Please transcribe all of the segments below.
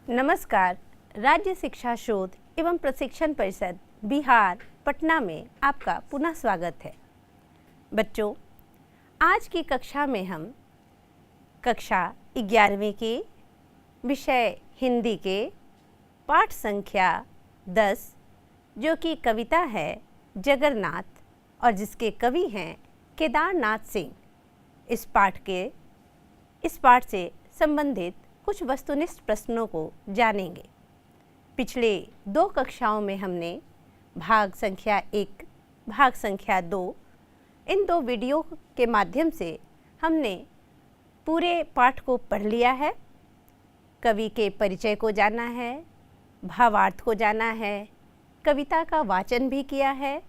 नमस्कार। राज्य शिक्षा शोध एवं प्रशिक्षण परिषद बिहार पटना में आपका पुनः स्वागत है। बच्चों, आज की कक्षा में हम कक्षा 11वीं के विषय हिंदी के पाठ संख्या 10 जो कि कविता है जगन्नाथ और जिसके कवि हैं केदारनाथ सिंह, इस पाठ से संबंधित कुछ वस्तुनिष्ठ प्रश्नों को जानेंगे। पिछले 2 कक्षाओं में हमने भाग संख्या 1, भाग संख्या 2 इन 2 वीडियो के माध्यम से हमने पूरे पाठ को पढ़ लिया है। कवि के परिचय को जाना है, भावार्थ को जाना है, कविता का वाचन भी किया है,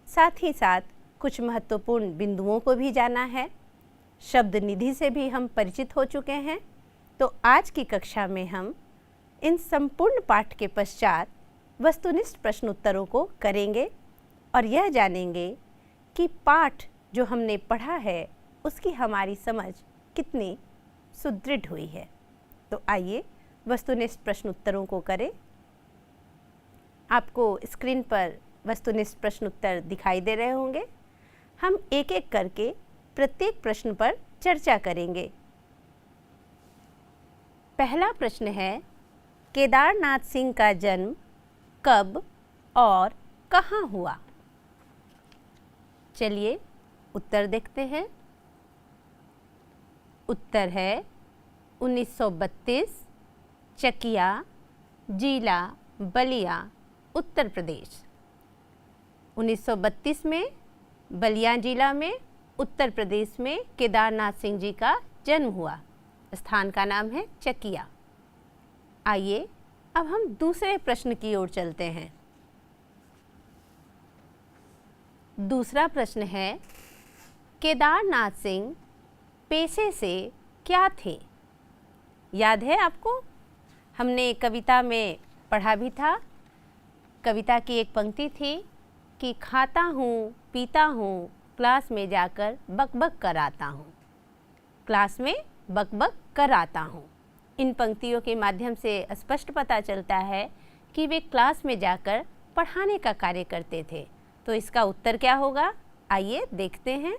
साथ ही साथ कुछ महत्वपूर्ण बिंदुओं को भी जाना है। शब्द निधि से भी हम परिचित हो चुके हैं। तो आज की कक्षा में हम इन संपूर्ण पाठ के पश्चात वस्तुनिष्ठ प्रश्नोत्तरों को करेंगे और यह जानेंगे कि पाठ जो हमने पढ़ा है उसकी हमारी समझ कितनी सुदृढ़ हुई है। तो आइए वस्तुनिष्ठ प्रश्नोत्तरों को करें। आपको स्क्रीन पर वस्तुनिष्ठ प्रश्नोत्तर दिखाई दे रहे होंगे। हम एक एक करके प्रत्येक प्रश्न पर चर्चा करेंगे। पहला प्रश्न है, केदारनाथ सिंह का जन्म कब और कहाँ हुआ? चलिए उत्तर देखते हैं। उत्तर है 1932, चकिया, जिला बलिया, उत्तर प्रदेश। 1932 में बलिया जिला में उत्तर प्रदेश में केदारनाथ सिंह जी का जन्म हुआ। स्थान का नाम है चकिया। आइए अब हम दूसरे प्रश्न की ओर चलते हैं। दूसरा प्रश्न है, केदारनाथ सिंह पेशे से क्या थे? याद है आपको? हमने कविता में पढ़ा भी था। कविता की एक पंक्ति थी कि खाता हूँ पीता हूँ, क्लास में जाकर बकबक कराता हूँ। क्लास में बकबक कराता हूँ। इन पंक्तियों के माध्यम से स्पष्ट पता चलता है कि वे क्लास में जाकर पढ़ाने का कार्य करते थे। तो इसका उत्तर क्या होगा? आइए देखते हैं।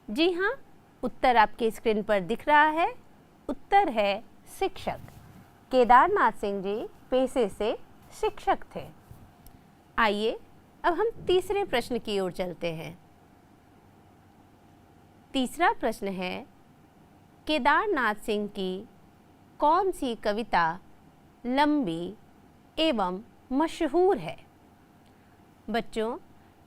जी हाँ, उत्तर आपके स्क्रीन पर दिख रहा है। उत्तर है शिक्षक। केदारनाथ सिंह जी पेशे से शिक्षक थे। आइए अब हम तीसरे प्रश्न की ओर चलते हैं। तीसरा प्रश्न है, केदारनाथ सिंह की कौन सी कविता लंबी एवं मशहूर है? बच्चों,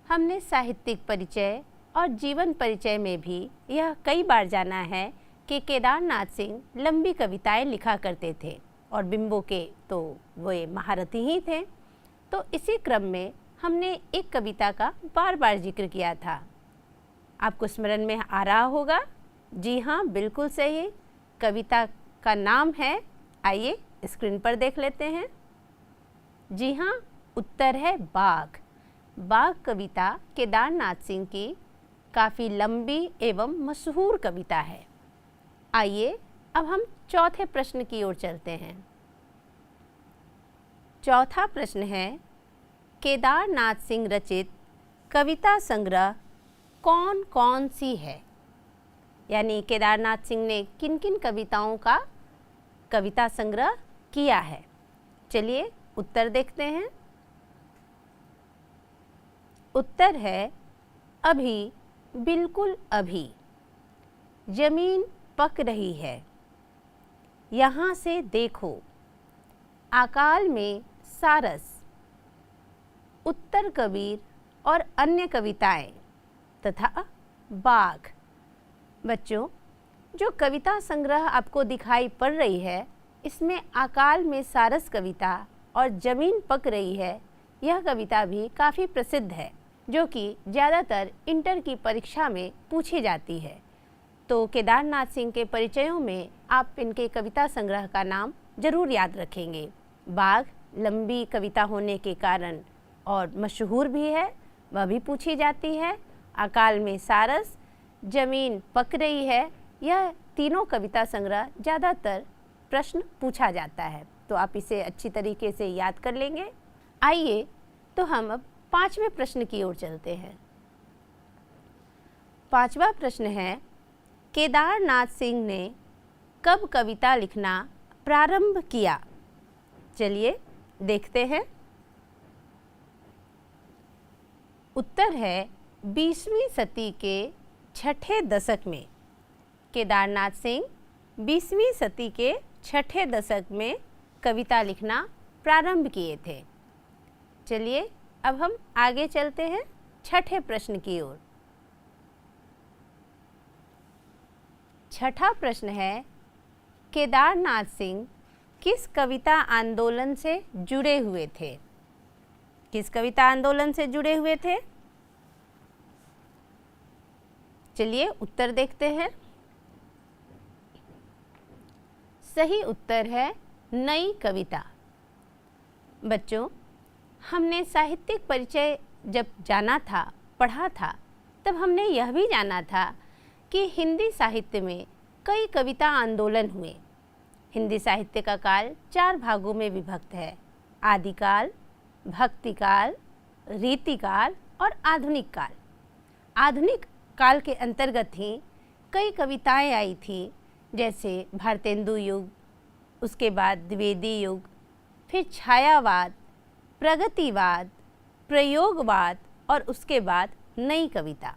हमने साहित्यिक परिचय और जीवन परिचय में भी यह कई बार जाना है कि केदारनाथ सिंह लंबी कविताएं लिखा करते थे और बिंबों के तो वे महारथी ही थे। तो इसी क्रम में हमने एक कविता का बार बार जिक्र किया था। आपको स्मरण में आ रहा होगा। जी हाँ, बिल्कुल सही। कविता का नाम है, आइए स्क्रीन पर देख लेते हैं। जी हाँ, उत्तर है बाघ। बाघ कविता केदारनाथ सिंह की काफ़ी लंबी एवं मशहूर कविता है। आइए अब हम चौथे प्रश्न की ओर चलते हैं। चौथा प्रश्न है, केदारनाथ सिंह रचित कविता संग्रह कौन कौन सी है? यानी केदारनाथ सिंह ने किन किन कविताओं का कविता संग्रह किया है? चलिए उत्तर देखते हैं। उत्तर है अभी, बिल्कुल अभी, जमीन पक रही है, यहाँ से देखो, अकाल में सारस, उत्तर कबीर और अन्य कविताएं तथा बाघ। बच्चों, जो कविता संग्रह आपको दिखाई पड़ रही है इसमें अकाल में सारस कविता और जमीन पक रही है, यह कविता भी काफ़ी प्रसिद्ध है जो कि ज़्यादातर इंटर की परीक्षा में पूछी जाती है। तो केदारनाथ सिंह के परिचयों में आप इनके कविता संग्रह का नाम जरूर याद रखेंगे। बाघ लंबी कविता होने के कारण और मशहूर भी है, वह भी पूछी जाती है। अकाल में सारस, जमीन पक रही है, यह तीनों कविता संग्रह ज़्यादातर प्रश्न पूछा जाता है, तो आप इसे अच्छी तरीके से याद कर लेंगे। आइए तो हम अब 5वें प्रश्न की ओर चलते हैं। 5वां प्रश्न है, केदारनाथ सिंह ने कब कविता लिखना प्रारंभ किया? चलिए देखते हैं। उत्तर है 20वीं सदी के छठे दशक में। केदारनाथ सिंह 20वीं सदी के छठे दशक में कविता लिखना प्रारंभ किए थे। चलिए अब हम आगे चलते हैं छठे प्रश्न की ओर। छठा प्रश्न है, केदारनाथ सिंह किस कविता आंदोलन से जुड़े हुए थे? किस कविता आंदोलन से जुड़े हुए थे? चलिए उत्तर देखते हैं। सही उत्तर है नई कविता। बच्चों, हमने साहित्यिक परिचय जब जाना था, पढ़ा था, तब हमने यह भी जाना था कि हिंदी साहित्य में कई कविता आंदोलन हुए। हिंदी साहित्य का काल 4 भागों में विभक्त है: आदिकाल, भक्तिकाल, रीतिकाल और आधुनिक काल। आधुनिक काल के अंतर्गत ही कई कविताएं आई थी, जैसे भारतेंदु युग, उसके बाद द्विवेदी युग, फिर छायावाद, प्रगतिवाद, प्रयोगवाद और उसके बाद नई कविता।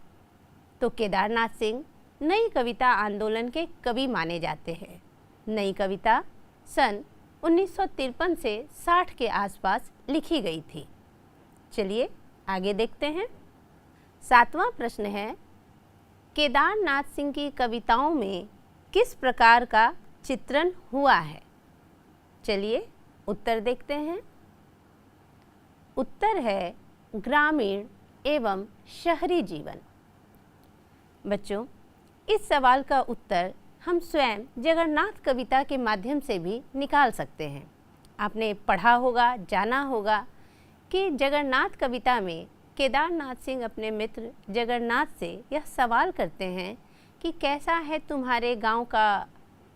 तो केदारनाथ सिंह नई कविता आंदोलन के कवि माने जाते हैं। नई कविता सन 1953 से 60 के आसपास लिखी गई थी। चलिए आगे देखते हैं। 7वां प्रश्न है, केदारनाथ सिंह की कविताओं में किस प्रकार का चित्रण हुआ है? चलिए उत्तर देखते हैं। उत्तर है ग्रामीण एवं शहरी जीवन। बच्चों, इस सवाल का उत्तर हम स्वयं जगन्नाथ कविता के माध्यम से भी निकाल सकते हैं। आपने पढ़ा होगा, जाना होगा कि जगन्नाथ कविता में केदारनाथ सिंह अपने मित्र जगन्नाथ से यह सवाल करते हैं कि कैसा है तुम्हारे गांव का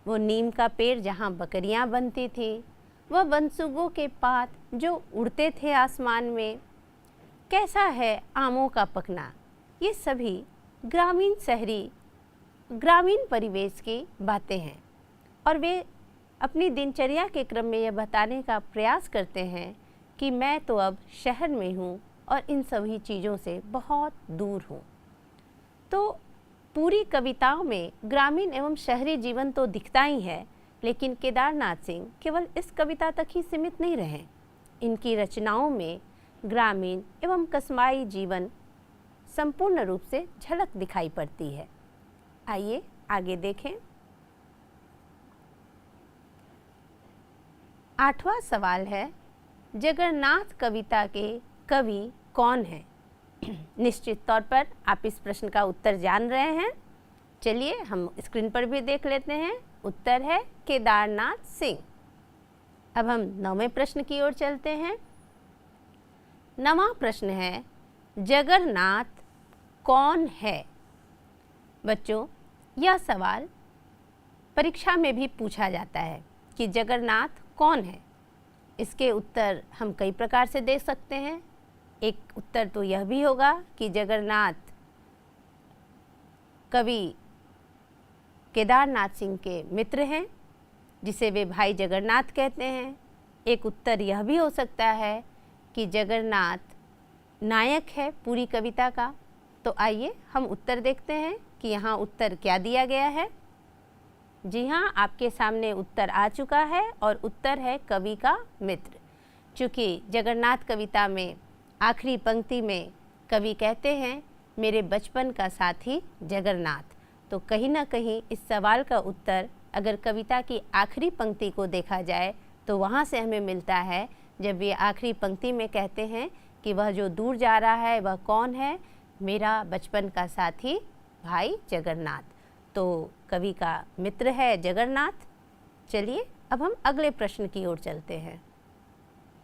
वो नीम का पेड़ जहाँ बकरियाँ बनती थी, वह बनसुगों के पात जो उड़ते थे आसमान में, कैसा है आमों का पकना। ये सभी ग्रामीण परिवेश की बातें हैं और वे अपनी दिनचर्या के क्रम में यह बताने का प्रयास करते हैं कि मैं तो अब शहर में हूँ और इन सभी चीज़ों से बहुत दूर हूँ। तो पूरी कविताओं में ग्रामीण एवं शहरी जीवन तो दिखता ही है, लेकिन केदारनाथ सिंह केवल इस कविता तक ही सीमित नहीं रहे। इनकी रचनाओं में ग्रामीण एवं कस्बाई जीवन संपूर्ण रूप से झलक दिखाई पड़ती है। आइए आगे देखें। 8वां सवाल है, जगन्नाथ कविता के कवि कौन हैं? निश्चित तौर पर आप इस प्रश्न का उत्तर जान रहे हैं। चलिए हम स्क्रीन पर भी देख लेते हैं। उत्तर है केदारनाथ सिंह। अब हम 9वें प्रश्न की ओर चलते हैं। 9वां प्रश्न है, जगन्नाथ कौन है? बच्चों, यह सवाल परीक्षा में भी पूछा जाता है कि जगन्नाथ कौन है। इसके उत्तर हम कई प्रकार से दे सकते हैं। एक उत्तर तो यह भी होगा कि जगन्नाथ कवि केदारनाथ सिंह के मित्र हैं, जिसे वे भाई जगन्नाथ कहते हैं। एक उत्तर यह भी हो सकता है कि जगन्नाथ नायक है पूरी कविता का। तो आइए हम उत्तर देखते हैं कि यहाँ उत्तर क्या दिया गया है। जी हाँ, आपके सामने उत्तर आ चुका है और उत्तर है कवि का मित्र। चूँकि जगन्नाथ कविता में आखिरी पंक्ति में कवि कहते हैं मेरे बचपन का साथी जगन्नाथ, तो कहीं ना कहीं इस सवाल का उत्तर अगर कविता की आखिरी पंक्ति को देखा जाए तो वहाँ से हमें मिलता है, जब वे आखिरी पंक्ति में कहते हैं कि वह जो दूर जा रहा है वह कौन है? मेरा बचपन का साथी भाई जगन्नाथ। तो कवि का मित्र है जगन्नाथ। चलिए अब हम अगले प्रश्न की ओर चलते हैं।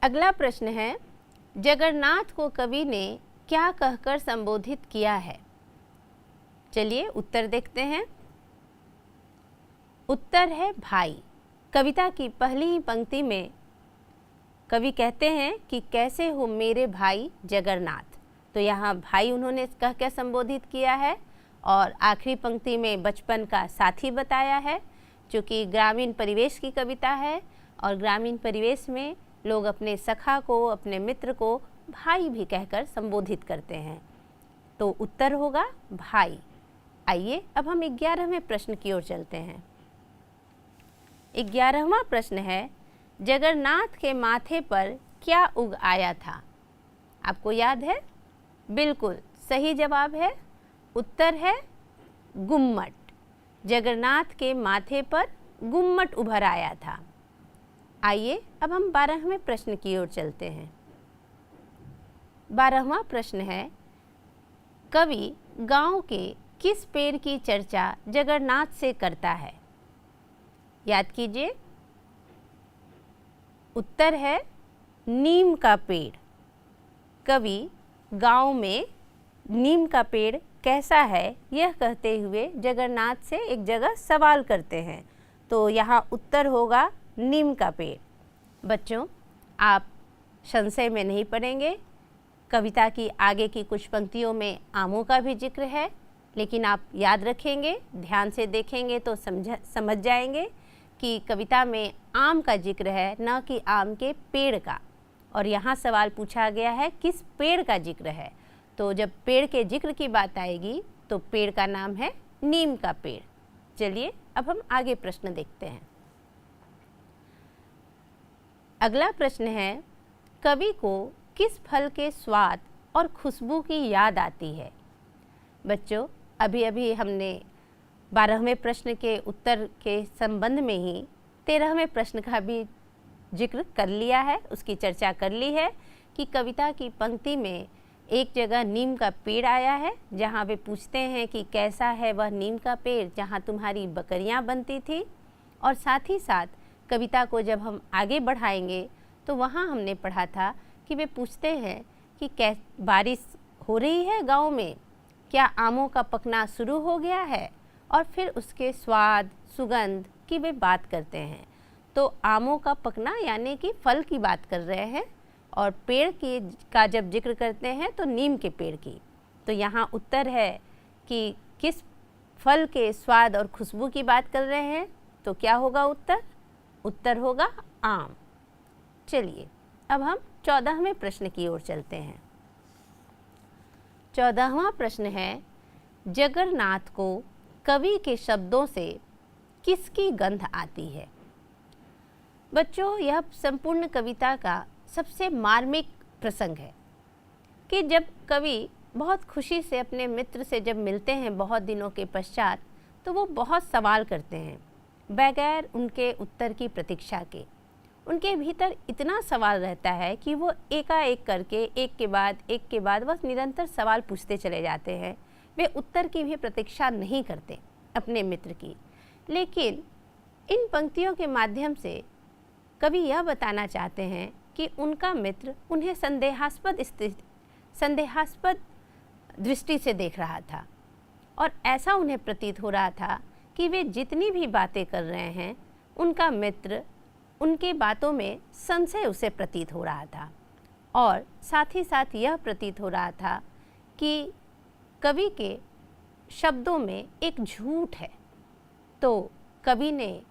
अगला प्रश्न है, जगन्नाथ को कवि ने क्या कहकर संबोधित किया है? चलिए उत्तर देखते हैं। उत्तर है भाई। कविता की पहली ही पंक्ति में कवि कहते हैं कि कैसे हो मेरे भाई जगन्नाथ। तो यहाँ भाई उन्होंने कह के संबोधित किया है और आखिरी पंक्ति में बचपन का साथी बताया है। चूँकि ग्रामीण परिवेश की कविता है और ग्रामीण परिवेश में लोग अपने सखा को, अपने मित्र को भाई भी कहकर संबोधित करते हैं। तो उत्तर होगा भाई। आइए अब हम 11वें प्रश्न की ओर चलते हैं। 11वां प्रश्न है, जगन्नाथ के माथे पर क्या उग आया था? आपको याद है? बिल्कुल सही जवाब है, उत्तर है गुम्मट। जगन्नाथ के माथे पर गुम्मट उभर आया था। आइए अब हम 12वें प्रश्न की ओर चलते हैं। 12वां प्रश्न है, कवि गांव के किस पेड़ की चर्चा जगन्नाथ से करता है? याद कीजिए, उत्तर है नीम का पेड़। कवि गांव में नीम का पेड़ कैसा है यह कहते हुए जगन्नाथ से एक जगह सवाल करते हैं। तो यहाँ उत्तर होगा नीम का पेड़। बच्चों, आप संशय में नहीं पड़ेंगे। कविता की आगे की कुछ पंक्तियों में आमों का भी जिक्र है, लेकिन आप याद रखेंगे, ध्यान से देखेंगे तो समझ जाएंगे कि कविता में आम का जिक्र है, न कि आम के पेड़ का। और यहाँ सवाल पूछा गया है किस पेड़ का जिक्र है। तो जब पेड़ के जिक्र की बात आएगी तो पेड़ का नाम है नीम का पेड़। चलिए अब हम आगे प्रश्न देखते हैं। अगला प्रश्न है, कवि को किस फल के स्वाद और खुशबू की याद आती है? बच्चों, अभी अभी हमने 12वें प्रश्न के उत्तर के संबंध में ही 13वें प्रश्न का भी जिक्र कर लिया है, उसकी चर्चा कर ली है कि कविता की पंक्ति में एक जगह नीम का पेड़ आया है, जहाँ वे पूछते हैं कि कैसा है वह नीम का पेड़ जहाँ तुम्हारी बकरियाँ बनती थी। और साथ ही साथ कविता को जब हम आगे बढ़ाएंगे तो वहाँ हमने पढ़ा था कि वे पूछते हैं कि बारिश हो रही है गाँव में, क्या आमों का पकना शुरू हो गया है? और फिर उसके स्वाद, सुगंध की वे बात करते हैं। तो आमों का पकना यानी कि फल की बात कर रहे हैं, और पेड़ की का जब जिक्र करते हैं तो नीम के पेड़ की। तो यहाँ उत्तर है कि किस फल के स्वाद और खुशबू की बात कर रहे हैं। तो क्या होगा उत्तर? उत्तर होगा आम। चलिए अब हम 14वें प्रश्न की ओर चलते हैं। 14वां प्रश्न है, जगन्नाथ को कवि के शब्दों से किसकी गंध आती है? बच्चों, यह संपूर्ण कविता का सबसे मार्मिक प्रसंग है कि जब कवि बहुत खुशी से अपने मित्र से जब मिलते हैं बहुत दिनों के पश्चात, तो वो बहुत सवाल करते हैं बगैर उनके उत्तर की प्रतीक्षा के। उनके भीतर इतना सवाल रहता है कि वो एकाएक करके एक के बाद बस निरंतर सवाल पूछते चले जाते हैं। वे उत्तर की भी प्रतीक्षा नहीं करते अपने मित्र की। लेकिन इन पंक्तियों के माध्यम से कवि यह बताना चाहते हैं कि उनका मित्र उन्हें संदेहास्पद दृष्टि से देख रहा था, और ऐसा उन्हें प्रतीत हो रहा था कि वे जितनी भी बातें कर रहे हैं उनका मित्र उनके बातों में संशय उसे प्रतीत हो रहा था। और साथ ही साथ यह प्रतीत हो रहा था कि कवि के शब्दों में एक झूठ है। तो कवि ने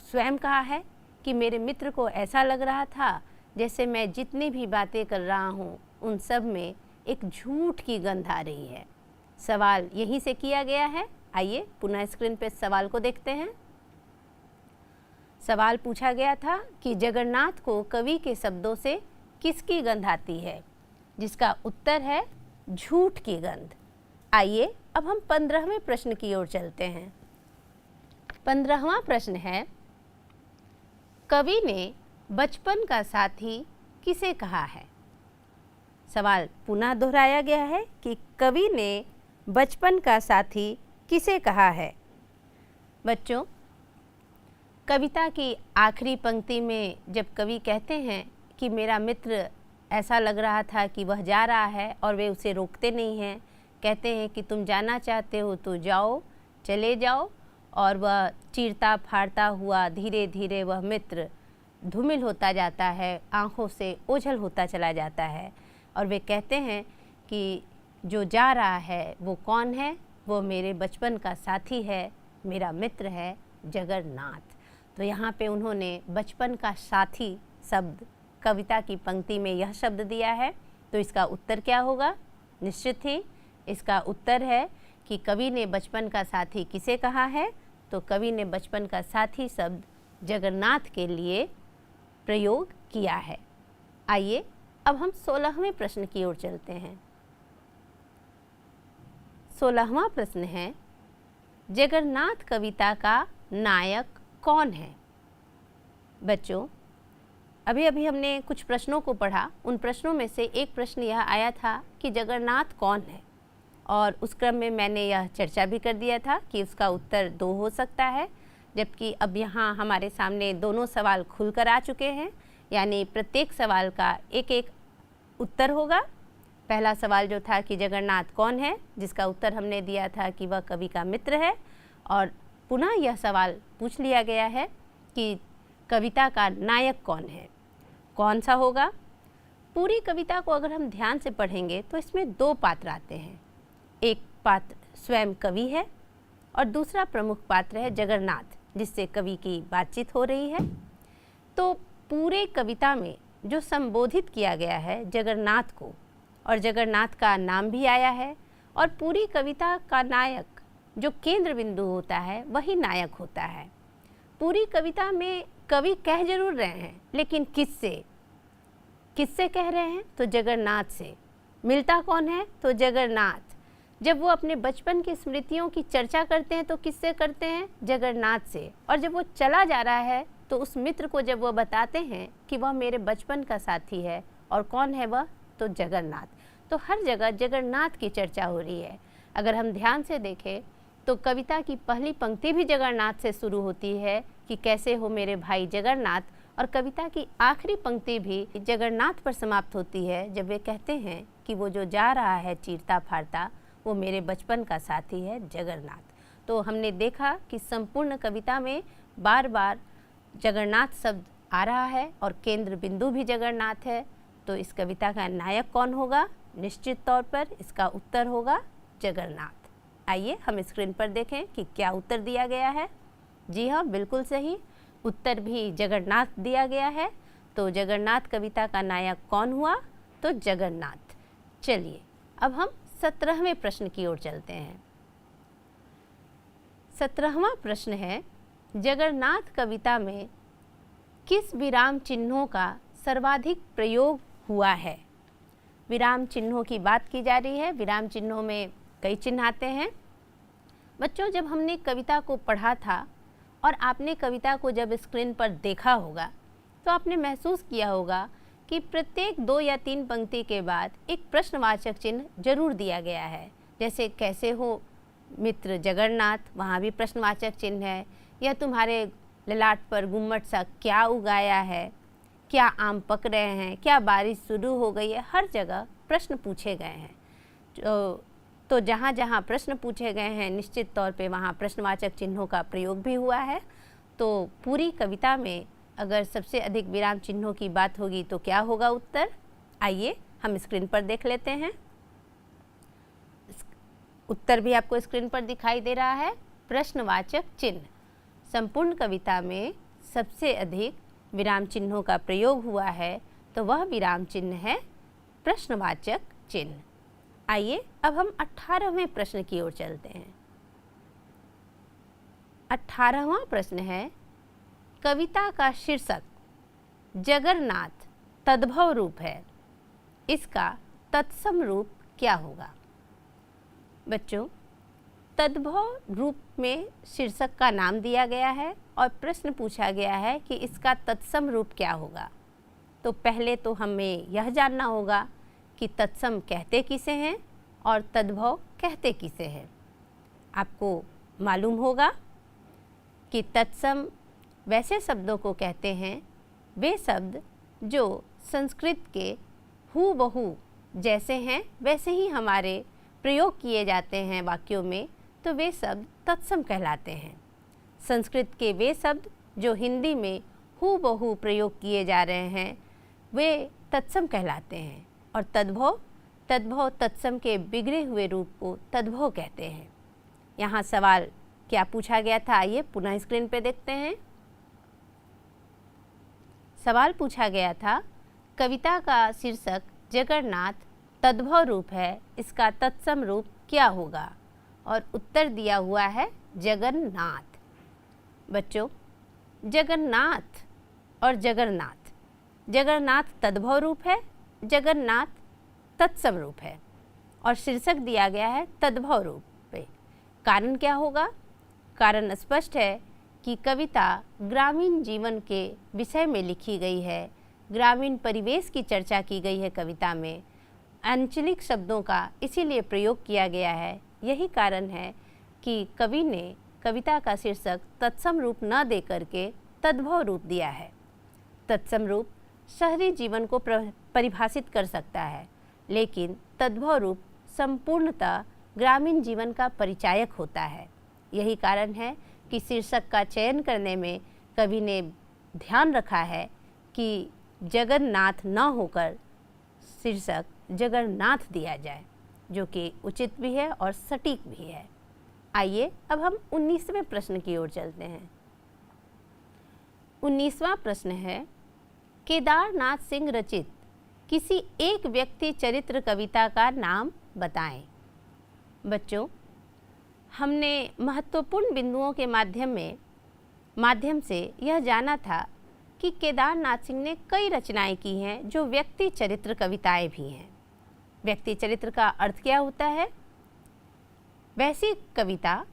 स्वयं कहा है कि मेरे मित्र को ऐसा लग रहा था जैसे मैं जितनी भी बातें कर रहा हूँ उन सब में एक झूठ की गंध आ रही है। सवाल यहीं से किया गया है। आइए पुनः स्क्रीन पे सवाल को देखते हैं। सवाल पूछा गया था कि जगन्नाथ को कवि के शब्दों से किसकी गंध आती है, जिसका उत्तर है झूठ की गंध। आइए अब हम 15वें प्रश्न की ओर चलते हैं। 15वां प्रश्न है, कवि ने बचपन का साथी किसे कहा है? सवाल पुनः दोहराया गया है कि कवि ने बचपन का साथी किसे कहा है। बच्चों, कविता की आखिरी पंक्ति में जब कवि कहते हैं कि मेरा मित्र ऐसा लग रहा था कि वह जा रहा है और वे उसे रोकते नहीं हैं, कहते हैं कि तुम जाना चाहते हो तो जाओ, चले जाओ, और वह चीरता फाड़ता हुआ धीरे धीरे वह मित्र धूमिल होता जाता है, आँखों से ओझल होता चला जाता है। और वे कहते हैं कि जो जा रहा है वो कौन है? वो मेरे बचपन का साथी है, मेरा मित्र है जगन्नाथ। तो यहाँ पे उन्होंने बचपन का साथी शब्द कविता की पंक्ति में यह शब्द दिया है। तो इसका उत्तर क्या होगा? निश्चित ही इसका उत्तर है कि कवि ने बचपन का साथी किसे कहा है? तो कवि ने बचपन का साथी शब्द जगन्नाथ के लिए प्रयोग किया है। आइए अब हम 16वें प्रश्न की ओर चलते हैं। 16वां प्रश्न है, जगन्नाथ कविता का नायक कौन है? बच्चों, अभी अभी हमने कुछ प्रश्नों को पढ़ा। उन प्रश्नों में से एक प्रश्न यह आया था कि जगन्नाथ कौन है, और उस क्रम में मैंने यह चर्चा भी कर दिया था कि उसका उत्तर 2 हो सकता है। जबकि अब यहाँ हमारे सामने दोनों सवाल खुलकर आ चुके हैं, यानी प्रत्येक सवाल का एक एक उत्तर होगा। पहला सवाल जो था कि जगन्नाथ कौन है, जिसका उत्तर हमने दिया था कि वह कवि का मित्र है। और पुनः यह सवाल पूछ लिया गया है कि कविता का नायक कौन है, कौन सा होगा? पूरी कविता को अगर हम ध्यान से पढ़ेंगे तो इसमें 2 पात्र आते हैं। एक पात्र स्वयं कवि है और दूसरा प्रमुख पात्र है जगन्नाथ, जिससे कवि की बातचीत हो रही है। तो पूरे कविता में जो संबोधित किया गया है जगन्नाथ को, और जगन्नाथ का नाम भी आया है, और पूरी कविता का नायक जो केंद्र बिंदु होता है वही नायक होता है। पूरी कविता में कवि कह जरूर रहे हैं, लेकिन किससे कह रहे हैं? तो जगन्नाथ से। मिलता कौन है? तो जगन्नाथ। जब वो अपने बचपन की स्मृतियों की चर्चा करते हैं तो किससे करते हैं? जगन्नाथ से। और जब वो चला जा रहा है तो उस मित्र को जब वो बताते हैं कि वह मेरे बचपन का साथी है, और कौन है वह? तो जगन्नाथ। तो हर जगह जगन्नाथ की चर्चा हो रही है। अगर हम ध्यान से देखें तो कविता की पहली पंक्ति भी जगन्नाथ से शुरू होती है कि कैसे हो मेरे भाई जगन्नाथ, और कविता की आखिरी पंक्ति भी जगन्नाथ पर समाप्त होती है, जब वे कहते हैं कि वो जो जा रहा है चीरता फाड़ता, वो मेरे बचपन का साथी है जगन्नाथ। तो हमने देखा कि संपूर्ण कविता में बार बार जगन्नाथ शब्द आ रहा है और केंद्र बिंदु भी जगन्नाथ है। तो इस कविता का नायक कौन होगा? निश्चित तौर पर इसका उत्तर होगा जगन्नाथ। आइए हम स्क्रीन पर देखें कि क्या उत्तर दिया गया है। जी हाँ, बिल्कुल सही उत्तर भी जगन्नाथ दिया गया है। तो जगन्नाथ कविता का नायक कौन हुआ? तो जगन्नाथ। चलिए अब हम 17वें प्रश्न की ओर चलते हैं। 17वां प्रश्न है, जगन्नाथ कविता में किस विराम चिन्हों का सर्वाधिक प्रयोग हुआ है? विराम चिन्हों की बात की जा रही है। विराम चिन्हों में कई चिन्ह आते हैं। बच्चों, जब हमने कविता को पढ़ा था और आपने कविता को जब स्क्रीन पर देखा होगा तो आपने महसूस किया होगा कि प्रत्येक 2 या 3 पंक्ति के बाद एक प्रश्नवाचक चिन्ह जरूर दिया गया है। जैसे कैसे हो मित्र जगन्नाथ, वहाँ भी प्रश्नवाचक चिन्ह है। या तुम्हारे ललाट पर गुम्मट सा क्या उगाया है, क्या आम पक रहे हैं, क्या बारिश शुरू हो गई है। हर जगह प्रश्न पूछे गए हैं। तो जहाँ जहाँ प्रश्न पूछे गए हैं निश्चित तौर पे वहाँ प्रश्नवाचक चिन्हों का प्रयोग भी हुआ है। तो पूरी कविता में अगर सबसे अधिक विराम चिन्हों की बात होगी तो क्या होगा उत्तर? आइए हम स्क्रीन पर देख लेते हैं। उत्तर भी आपको स्क्रीन पर दिखाई दे रहा है। प्रश्नवाचक चिन्ह। संपूर्ण कविता में सबसे अधिक विराम चिन्हों का प्रयोग हुआ है, तो वह विराम चिन्ह है प्रश्नवाचक चिन्ह। आइए अब हम 18वें प्रश्न की ओर चलते हैं। 18वां प्रश्न है, कविता का शीर्षक जगन्नाथ तद्भव रूप है, इसका तत्सम रूप क्या होगा? बच्चों, तद्भव रूप में शीर्षक का नाम दिया गया है और प्रश्न पूछा गया है कि इसका तत्सम रूप क्या होगा। तो पहले तो हमें यह जानना होगा कि तत्सम कहते किसे हैं और तद्भव कहते किसे हैं। आपको मालूम होगा कि तत्सम वैसे शब्दों को कहते हैं, वे शब्द जो संस्कृत के हूबहू जैसे हैं वैसे ही हमारे प्रयोग किए जाते हैं वाक्यों में, तो वे शब्द तत्सम कहलाते हैं। संस्कृत के वे शब्द जो हिंदी में हूबहू प्रयोग किए जा रहे हैं वे तत्सम कहलाते हैं, और तद्भव तत्सम के बिगड़े हुए रूप को तद्भव कहते हैं। यहाँ सवाल क्या पूछा गया था, आइए पुनः स्क्रीन पे देखते हैं। सवाल पूछा गया था, कविता का शीर्षक जगन्नाथ तद्भव रूप है, इसका तत्सम रूप क्या होगा? और उत्तर दिया हुआ है जगन्नाथ। बच्चों, जगन्नाथ और जगन्नाथ तद्भव रूप है, जगन्नाथ तत्सम रूप है, और शीर्षक दिया गया है तद्भव रूप पे। कारण क्या होगा? कारण स्पष्ट है कि कविता ग्रामीण जीवन के विषय में लिखी गई है, ग्रामीण परिवेश की चर्चा की गई है कविता में, आंचलिक शब्दों का इसीलिए प्रयोग किया गया है। यही कारण है कि कवि ने कविता का शीर्षक तत्सम रूप न दे करके तद्भव रूप दिया है। तत्सम रूप शहरी जीवन को परिभाषित कर सकता है, लेकिन तद्भव रूप संपूर्णतः ग्रामीण जीवन का परिचायक होता है। यही कारण है कि शीर्षक का चयन करने में कवि ने ध्यान रखा है कि जगन्नाथ न होकर शीर्षक जगन्नाथ दिया जाए, जो कि उचित भी है और सटीक भी है। आइए अब हम 19वें प्रश्न की ओर चलते हैं। 19वां प्रश्न है, केदारनाथ सिंह रचित किसी एक व्यक्ति चरित्र कविता का नाम बताएं। बच्चों, हमने महत्वपूर्ण बिंदुओं के माध्यम से यह जाना था कि केदारनाथ सिंह ने कई रचनाएं की हैं जो व्यक्ति चरित्र कविताएं भी हैं। व्यक्ति चरित्र का अर्थ क्या होता है? वैसी कविता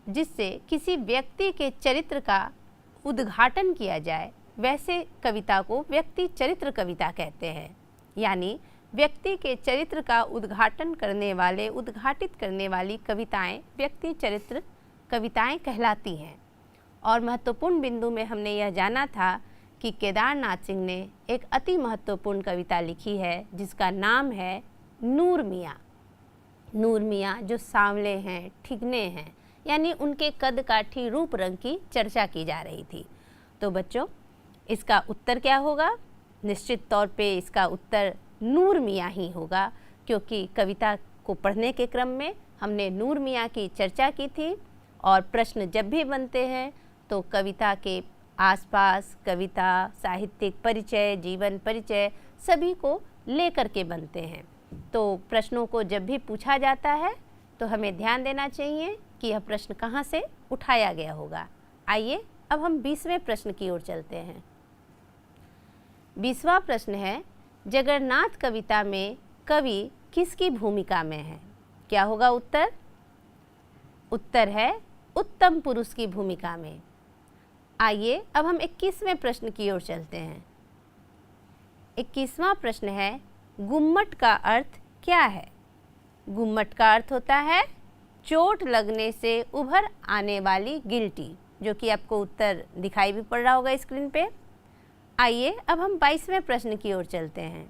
जिससे किसी व्यक्ति के चरित्र का उद्घाटन किया जाए, वैसे कविता को व्यक्ति चरित्र कविता कहते हैं। यानी व्यक्ति के चरित्र का उद्घाटित करने वाली कविताएं व्यक्ति चरित्र कविताएं कहलाती हैं। और महत्वपूर्ण बिंदु में हमने यह जाना था कि केदारनाथ सिंह ने एक अति महत्वपूर्ण कविता लिखी है जिसका नाम है नूर मियाँ। नूर मियाँ जो सांवले हैं, ठिगने हैं, यानी उनके कद काठी रूप रंग की चर्चा की जा रही थी। तो बच्चों, इसका उत्तर क्या होगा? निश्चित तौर पे इसका उत्तर नूर मियाँ ही होगा, क्योंकि कविता को पढ़ने के क्रम में हमने नूर मियाँ की चर्चा की थी। और प्रश्न जब भी बनते हैं तो कविता के आसपास कविता, साहित्यिक परिचय, जीवन परिचय सभी को लेकर के बनते हैं। तो प्रश्नों को जब भी पूछा जाता है तो हमें ध्यान देना चाहिए कि यह प्रश्न कहाँ से उठाया गया होगा। आइए अब हम 20वें प्रश्न की ओर चलते हैं। 20वां प्रश्न है, जगन्नाथ कविता में कवि किसकी भूमिका में है? क्या होगा उत्तर? उत्तर है उत्तम पुरुष की भूमिका में। आइए अब हम 21वें प्रश्न की ओर चलते हैं। 21वां प्रश्न है, गुम्मट का अर्थ क्या है? गुम्मट का अर्थ होता है चोट लगने से उभर आने वाली गिल्टी, जो कि आपको उत्तर दिखाई भी पड़ रहा होगा स्क्रीन पे। आइए अब हम 22वें प्रश्न की ओर चलते हैं।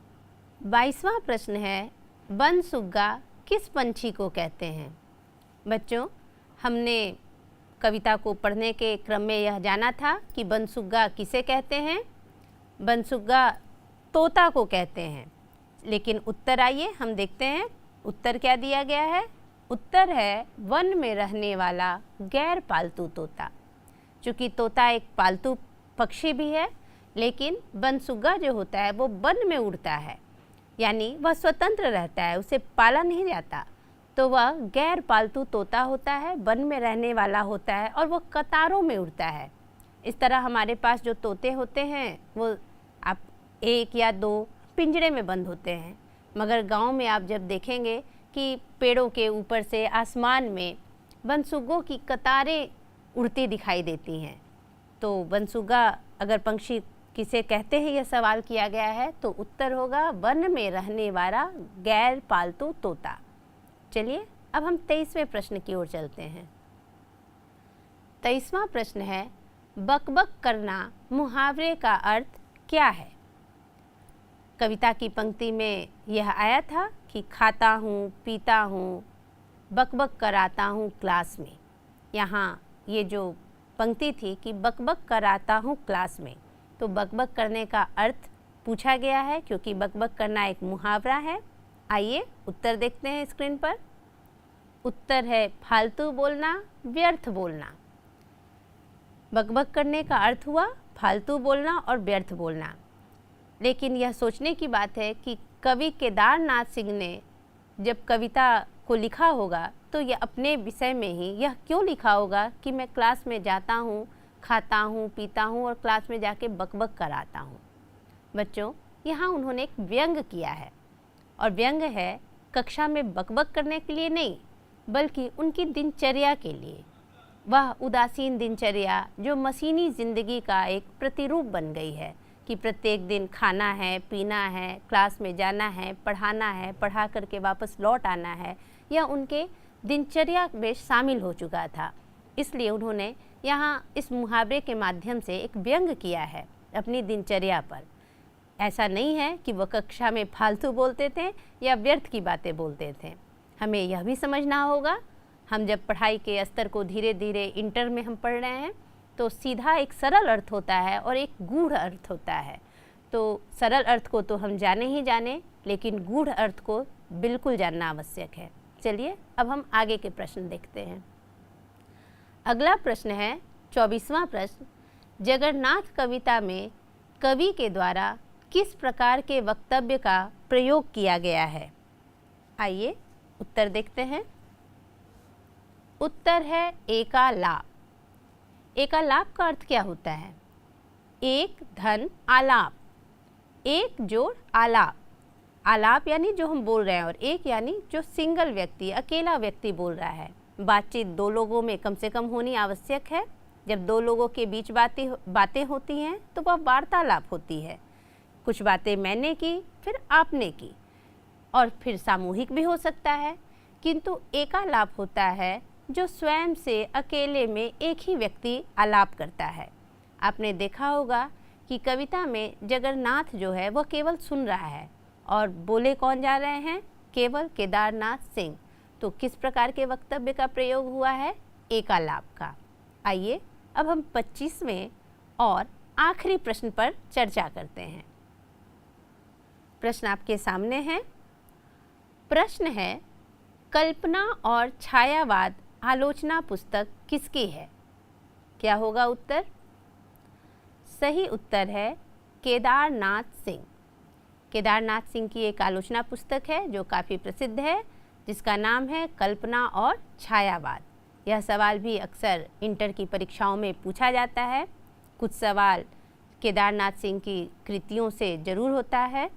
22वां प्रश्न है, बनसुग्गा किस पंछी को कहते हैं? बच्चों, हमने कविता को पढ़ने के क्रम में यह जाना था कि बनसुग्गा किसे कहते हैं? बनसुग्गा तोता को कहते हैं। लेकिन उत्तर आइए हम देखते हैं उत्तर क्या दिया गया है। उत्तर है वन में रहने वाला गैर पालतू तोता। चूँकि तोता एक पालतू पक्षी भी है, लेकिन बनसुग्गा जो होता है वो वन में उड़ता है, यानी वह स्वतंत्र रहता है, उसे पाला नहीं जाता, तो वह गैर पालतू तोता होता है, वन में रहने वाला होता है और वह कतारों में उड़ता है। इस तरह हमारे पास जो तोते होते हैं वो आप 1 या 2 पिंजरे में बंद होते हैं, मगर गांव में आप जब देखेंगे कि पेड़ों के ऊपर से आसमान में बनसुग्गों की कतारें उड़ती दिखाई देती हैं। तो बनसुग्गा अगर पंछी किसे कहते हैं, यह सवाल किया गया है, तो उत्तर होगा वन में रहने वाला गैर पालतू तोता। चलिए अब हम 23वें प्रश्न की ओर चलते हैं। 23वां प्रश्न है, बकबक करना मुहावरे का अर्थ क्या है? कविता की पंक्ति में यह आया था कि खाता हूँ, पीता हूँ, बकबक कराता हूँ क्लास में। यहाँ ये जो पंक्ति थी कि बकबक कराता हूँ क्लास में। तो बकबक करने का अर्थ पूछा गया है क्योंकि बकबक करना एक मुहावरा है। आइए उत्तर देखते हैं स्क्रीन पर। उत्तर है फालतू बोलना, व्यर्थ बोलना। बकबक करने का अर्थ हुआ फालतू बोलना और व्यर्थ बोलना। लेकिन यह सोचने की बात है कि कवि केदारनाथ सिंह ने जब कविता को लिखा होगा तो यह अपने विषय में ही यह क्यों लिखा होगा कि मैं क्लास में जाता हूँ, खाता हूँ, पीता हूँ और क्लास में जाके बकबक कराता हूँ। बच्चों, यहाँ उन्होंने एक व्यंग किया है और व्यंग है कक्षा में बकबक करने के लिए नहीं, बल्कि उनकी दिनचर्या के लिए। वह उदासीन दिनचर्या जो मशीनी ज़िंदगी का एक प्रतिरूप बन गई है कि प्रत्येक दिन खाना है, पीना है, क्लास में जाना है, पढ़ाना है, पढ़ा करके वापस लौट आना है, यह उनके दिनचर्या में शामिल हो चुका था। इसलिए उन्होंने यहाँ इस मुहावरे के माध्यम से एक व्यंग किया है अपनी दिनचर्या पर। ऐसा नहीं है कि वह कक्षा में फालतू बोलते थे या व्यर्थ की बातें बोलते थे। हमें यह भी समझना होगा, हम जब पढ़ाई के स्तर को धीरे धीरे इंटर में हम पढ़ रहे हैं तो सीधा एक सरल अर्थ होता है और एक गूढ़ अर्थ होता है। तो सरल अर्थ को तो हम जाने ही जाने, लेकिन गूढ़ अर्थ को बिल्कुल जानना आवश्यक है। चलिए अब हम आगे के प्रश्न देखते हैं। अगला प्रश्न है 24वां प्रश्न। जगन्नाथ कविता में कवि के द्वारा किस प्रकार के वक्तव्य का प्रयोग किया गया है? आइए उत्तर देखते हैं। उत्तर है एकालाप। एकालाप का अर्थ क्या होता है? एक धन आलाप, एक जोड़ आलाप। आलाप यानी जो हम बोल रहे हैं और एक यानी जो सिंगल व्यक्ति, अकेला व्यक्ति बोल रहा है। बातचीत दो लोगों में कम से कम होनी आवश्यक है। जब दो लोगों के बीच बातें होती हैं तो वह वार्तालाप होती है। कुछ बातें मैंने की, फिर आपने की, और फिर सामूहिक भी हो सकता है। किंतु एकालाप होता है जो स्वयं से अकेले में एक ही व्यक्ति आलाप करता है। आपने देखा होगा कि कविता में जगन्नाथ जो है वह केवल सुन रहा है और बोले कौन जा रहे हैं? केवल केदारनाथ सिंह। तो किस प्रकार के वक्तव्य का प्रयोग हुआ है? एकालाप का। आइए अब हम 25वें और आखिरी प्रश्न पर चर्चा करते हैं। प्रश्न आपके सामने है। प्रश्न है, कल्पना और छायावाद आलोचना पुस्तक किसकी है? क्या होगा उत्तर? सही उत्तर है केदारनाथ सिंह। केदारनाथ सिंह की एक आलोचना पुस्तक है जो काफ़ी प्रसिद्ध है, जिसका नाम है कल्पना और छायावाद। यह सवाल भी अक्सर इंटर की परीक्षाओं में पूछा जाता है। कुछ सवाल केदारनाथ सिंह की कृतियों से ज़रूर होता है,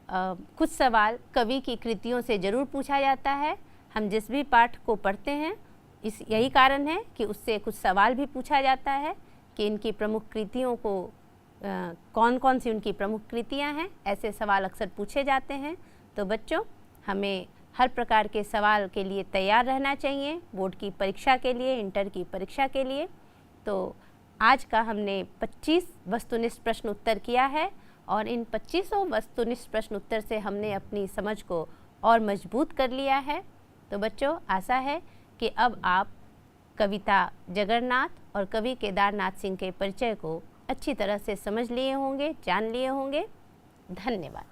कुछ सवाल कवि की कृतियों से ज़रूर पूछा जाता है। हम जिस भी पाठ को पढ़ते हैं यही कारण है कि उससे कुछ सवाल भी पूछा जाता है कि इनकी प्रमुख कृतियों को कौन कौन सी उनकी प्रमुख कृतियां हैं। ऐसे सवाल अक्सर पूछे जाते हैं। तो बच्चों, हमें हर प्रकार के सवाल के लिए तैयार रहना चाहिए, बोर्ड की परीक्षा के लिए, इंटर की परीक्षा के लिए। तो आज का हमने 25 वस्तुनिष्ठ प्रश्न उत्तर किया है और इन 25 वस्तुनिष्ठ प्रश्न उत्तर से हमने अपनी समझ को और मजबूत कर लिया है। तो बच्चों, आशा है कि अब आप कविता जगन्नाथ और कवि केदारनाथ सिंह के परिचय को अच्छी तरह से समझ लिए होंगे, जान लिए होंगे। धन्यवाद।